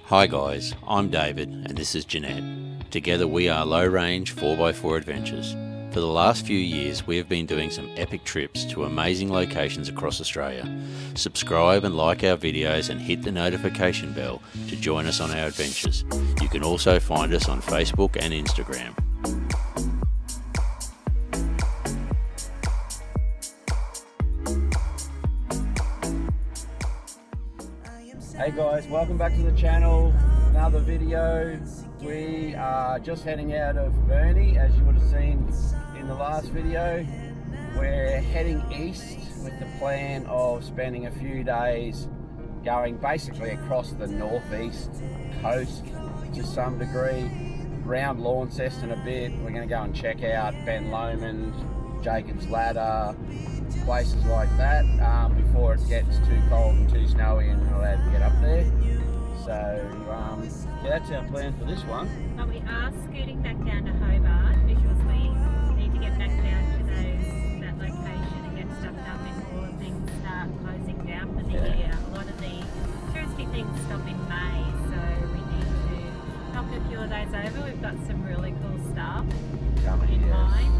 Hi guys, I'm David and this is Jeanette. Together we are Low Range 4x4 Adventures. For the last few years we have been doing some epic trips to amazing locations across Australia. Subscribe and like our videos and hit the notification bell to join us on our adventures. You can also find us on Facebook and Instagram. Hey guys, welcome back to the channel. Another video. We are just heading out of Burnie, as you would have seen in the last video. We're heading east with the plan of spending a few days going basically across the North East coast to some degree, round Launceston a bit. We're going to go and check out Ben Lomond, Jacob's Ladder, places like that before it gets too cold and too snowy and we're not allowed to get up there. So yeah, that's our plan for this one. But we are scooting back down to Hobart because we need to get back down to that location and get stuff done before things start closing down for the year. A lot of the touristy things stop in May, so we need to knock a few of those over. We've got some really cool stuff Coming in mind.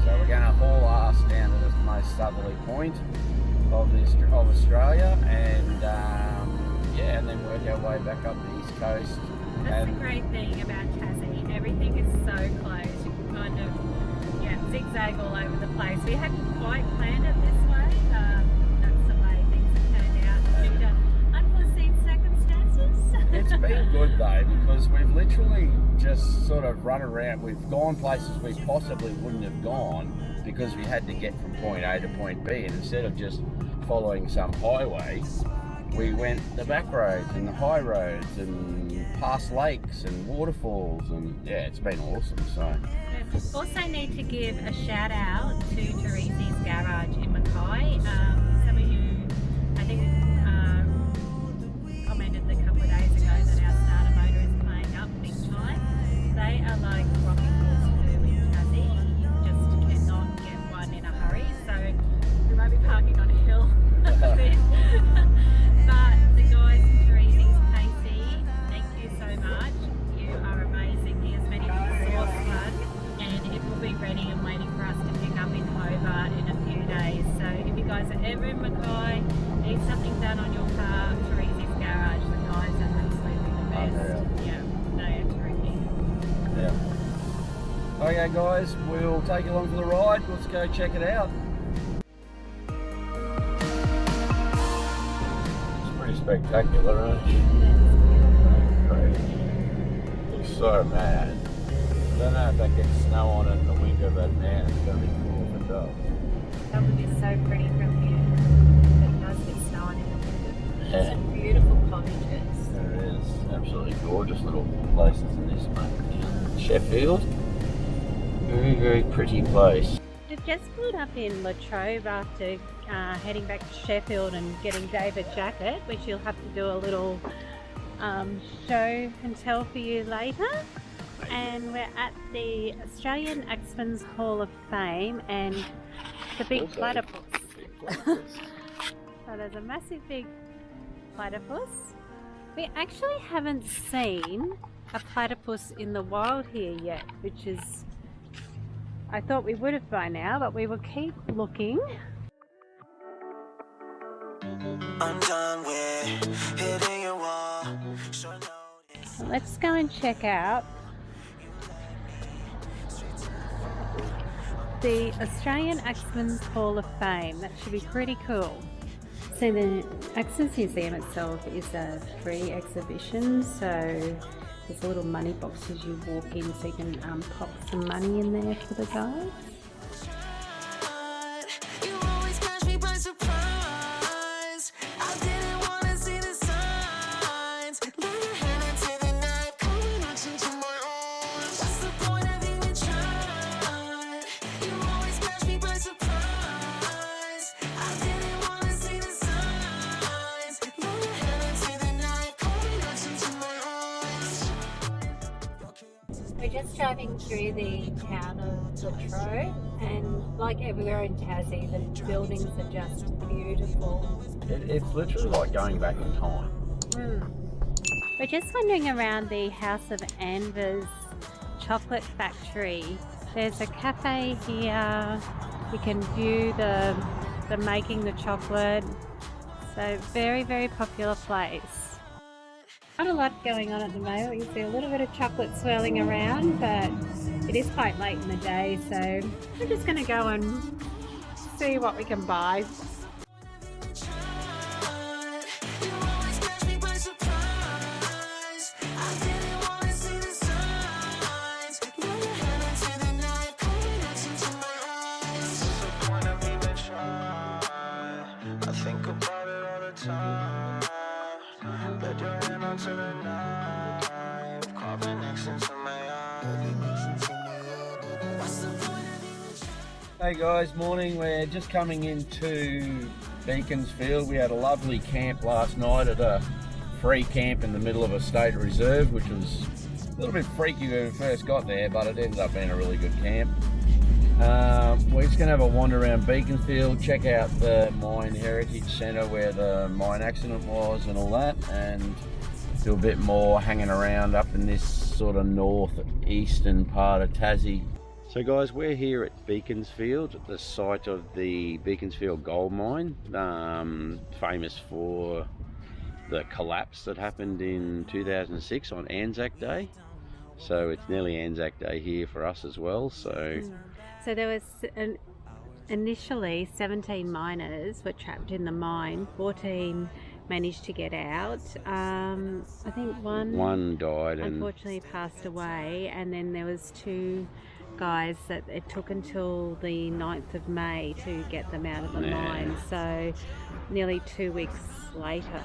So we're going to haul ass down to the most southerly point of Australia and yeah, and then work our way back up the east coast. That's the great thing about Tassie. Everything is so close. You can kind of zigzag all over the place. We hadn't quite planned it this way. That's the way things have turned out due to unforeseen circumstances. It's been good though, because we've literally just sort of run around. We've gone places we possibly wouldn't have gone because we had to get from point A to point B, and instead of just following some highway, we went the back roads and the high roads and past lakes and waterfalls, and yeah, it's been awesome. So also need to give a shout out to Teresa's Garage in Mackay. Some of you, I think, commented a couple of days ago that our starter motor is playing up big time. They are like rocking horse poo in Tassie. You just cannot get one in a hurry, so we might be parking on a hill a bit. But the guys in Teresa's Pacey, thank you so much. You are amazing. He has made it to the source one, and it will be ready and waiting for us to pick up in Hobart in a few days. So if you guys are ever in Mackay, need something done on your car, Teresa's Garage, the guys are absolutely the best. Yeah, they are terrific. Yeah. Okay guys, we'll take you along for the ride. Let's go check it out. Spectacular, aren't you? Crazy. Looks so mad. I don't know if that gets snow on it in the winter, but man, it's going to be cool if it does. That would be so pretty from here. But it does get snow on it in the winter. Yeah. Some beautiful cottages. There is. Absolutely gorgeous little places in this one. Sheffield. Very, very pretty place. We've just pulled up in Latrobe after heading back to Sheffield and getting David Jeanette, which you'll have to do a little show and tell for you later. And we're at the Australian Axemen's Hall of Fame and the big platypus. So there's a massive big platypus. We actually haven't seen a platypus in the wild here yet, which is, I thought we would have by now, but we will keep looking. I'm done with hitting your wall. Let's go and check out the Australian Axemen's Hall of Fame. That should be pretty cool. So the Axemen's Museum itself is a free exhibition, so there's a little money box as you walk in, so you can pop some money in there for the guys. We're just driving through the town of Latrobe, and like everywhere in Tassie, the buildings are just beautiful. It's literally like going back in time. We're just wandering around the house of Anvers Chocolate Factory. There's a cafe here. You can view the making the chocolate. So very, very popular place. Not a lot going on at the moment. You can see a little bit of chocolate swirling around, but it is quite late in the day, so we're just going to go and see what we can buy. Hey guys, morning. We're just coming into Beaconsfield. We had a lovely camp last night at a free camp in the middle of a state reserve, which was a little bit freaky when we first got there, but it ended up being a really good camp. We're just going to have a wander around Beaconsfield, check out the Mine Heritage Centre where the mine accident was and all that, and do a bit more hanging around up in this sort of northeastern part of Tassie. So guys, we're here at Beaconsfield, the site of the Beaconsfield gold mine, famous for the collapse that happened in 2006 on Anzac Day. So it's nearly Anzac Day here for us as well. So there was initially 17 miners were trapped in the mine. 14 managed to get out. I think one died, unfortunately passed away, and then there was 2 guys that it took until the 9th of May to get them out of the mine, so nearly 2 weeks later.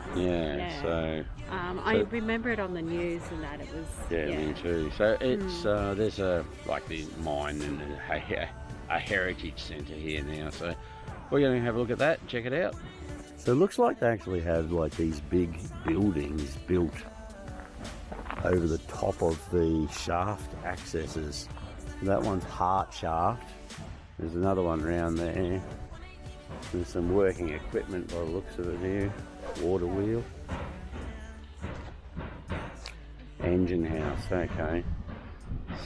So I remember it on the news and that it was me too. So it's there's a the mine and a heritage centre here now, so we're going to have a look at that, check it out. So it looks like they actually have like these big buildings built over the top of the shaft accesses. That one's heart shaft. There's another one around there. There's some working equipment by the looks of it here. Water wheel. Engine house, okay.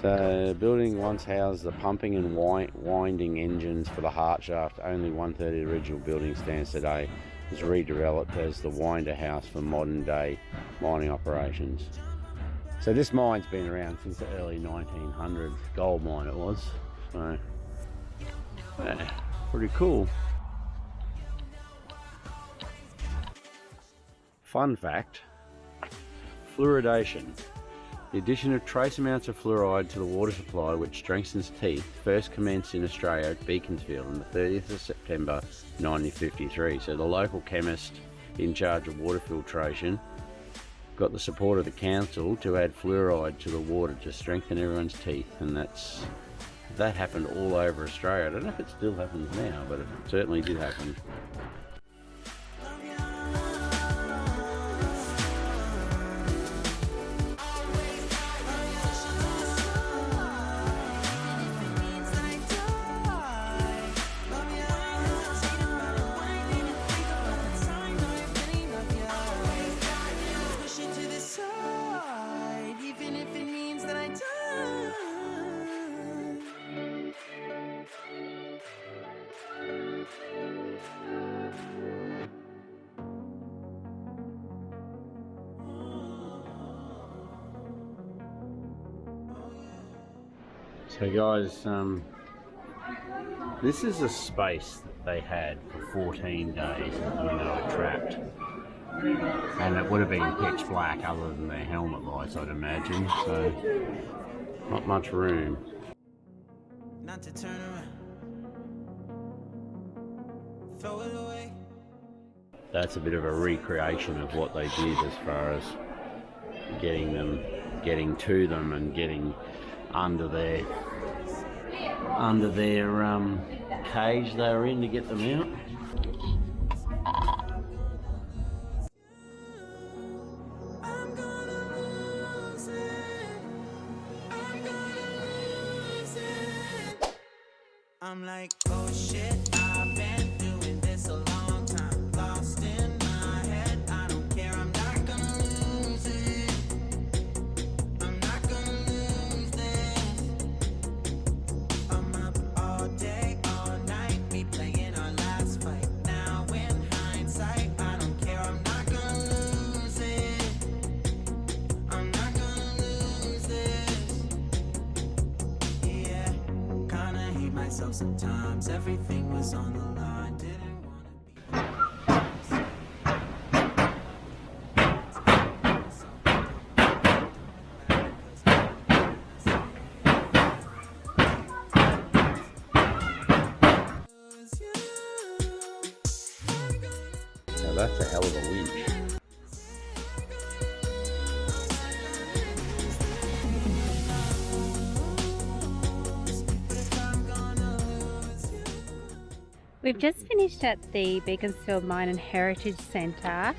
So the building once housed the pumping and winding engines for the heart shaft. Only 1/3 of the original building stands today. It's redeveloped as the winder house for modern day mining operations. So this mine's been around since the early 1900s, gold mine it was, so pretty cool. Fun fact, fluoridation. The addition of trace amounts of fluoride to the water supply which strengthens teeth first commenced in Australia at Beaconsfield on the 30th of September 1953. So the local chemist in charge of water filtration got the support of the council to add fluoride to the water to strengthen everyone's teeth, and that happened all over Australia. I don't know if it still happens now, but it certainly did happen. So guys, this is a space that they had for 14 days when they were trapped, and it would have been pitch black other than their helmet lights, I'd imagine, so not much room. Not to turn around. Throw it away. That's a bit of a recreation of what they did as far as getting to them and getting under their cage they were in to get them out. I'm like, oh shit, I've been doing this a long time, lost in my head, I don't care, I'm not gonna lose it. myself sometimes. Everything was on the line, didn't wanna be. Now that's a hell of a winch. We've just finished at the Beaconsfield Mine and Heritage Centre,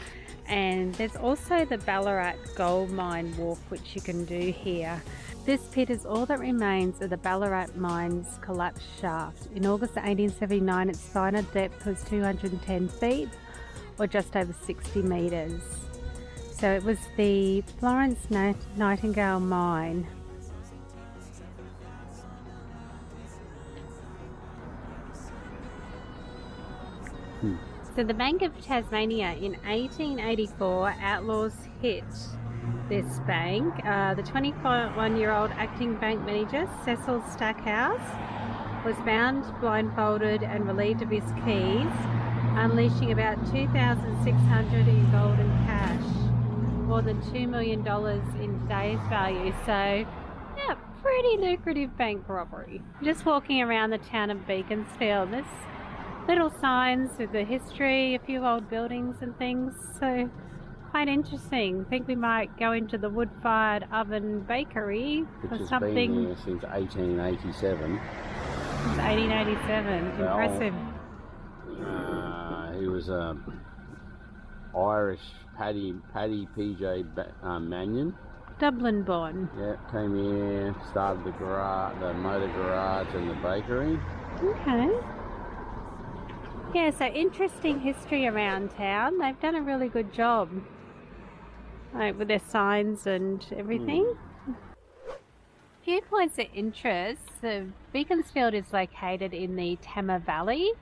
and there's also the Ballarat Gold Mine Walk which you can do here. This pit is all that remains of the Ballarat Mine's collapsed shaft. In August 1879 its final depth was 210 feet or just over 60 metres. So it was the Florence Nightingale mine. So the Bank of Tasmania in 1884, outlaws hit this bank. The 21-year-old acting bank manager, Cecil Stackhouse, was bound, blindfolded and relieved of his keys, unleashing about $2,600 in gold and cash, more than $2 million in today's value. So, yeah, pretty lucrative bank robbery. Just walking around the town of Beaconsfield, there's little signs with the history, a few old buildings and things, so quite interesting. I think we might go into the wood-fired oven bakery Which for has something. been here since 1887. Since 1887, Well, impressive. He was a Irish Paddy PJ Mannion. Dublin born. Yeah, came here, started the motor garage and the bakery. Okay. Yeah, so interesting history around town. They've done a really good job, like with their signs and everything. Few points of interest. So Beaconsfield is located in the Tamar Valley.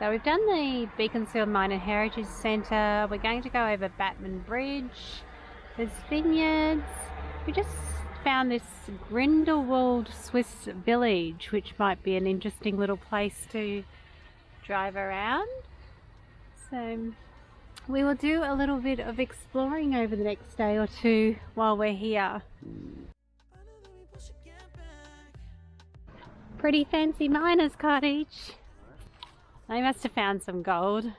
So we've done the Beaconsfield Mine and Heritage Centre. We're going to go over Batman Bridge. There's vineyards. We just found this Grindelwald Swiss village, which might be an interesting little place to drive around. So we will do a little bit of exploring over the next day or two while we're here. Pretty fancy miner's cottage. They must have found some gold.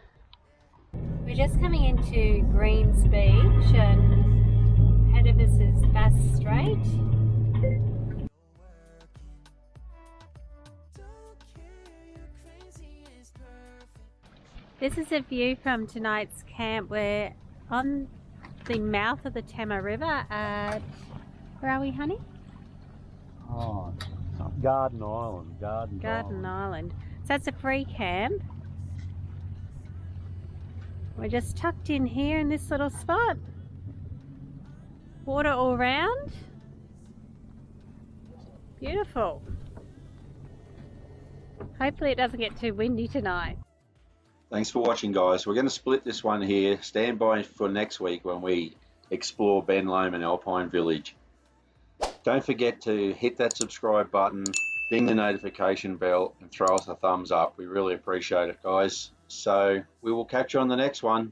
We're just coming into Greens Beach and ahead of us is Bass Strait. This is a view from tonight's camp. We're on the mouth of the Tamar River at, where are we, honey? Oh, Garden Island. Garden Island. So that's a free camp. We're just tucked in here in this little spot. Water all round. Beautiful. Hopefully it doesn't get too windy tonight. Thanks for watching, guys. We're going to split this one here. Stand by for next week when we explore Ben Lomond Alpine Village. Don't forget to hit that subscribe button, ding the notification bell, and throw us a thumbs up. We really appreciate it, guys. So we will catch you on the next one.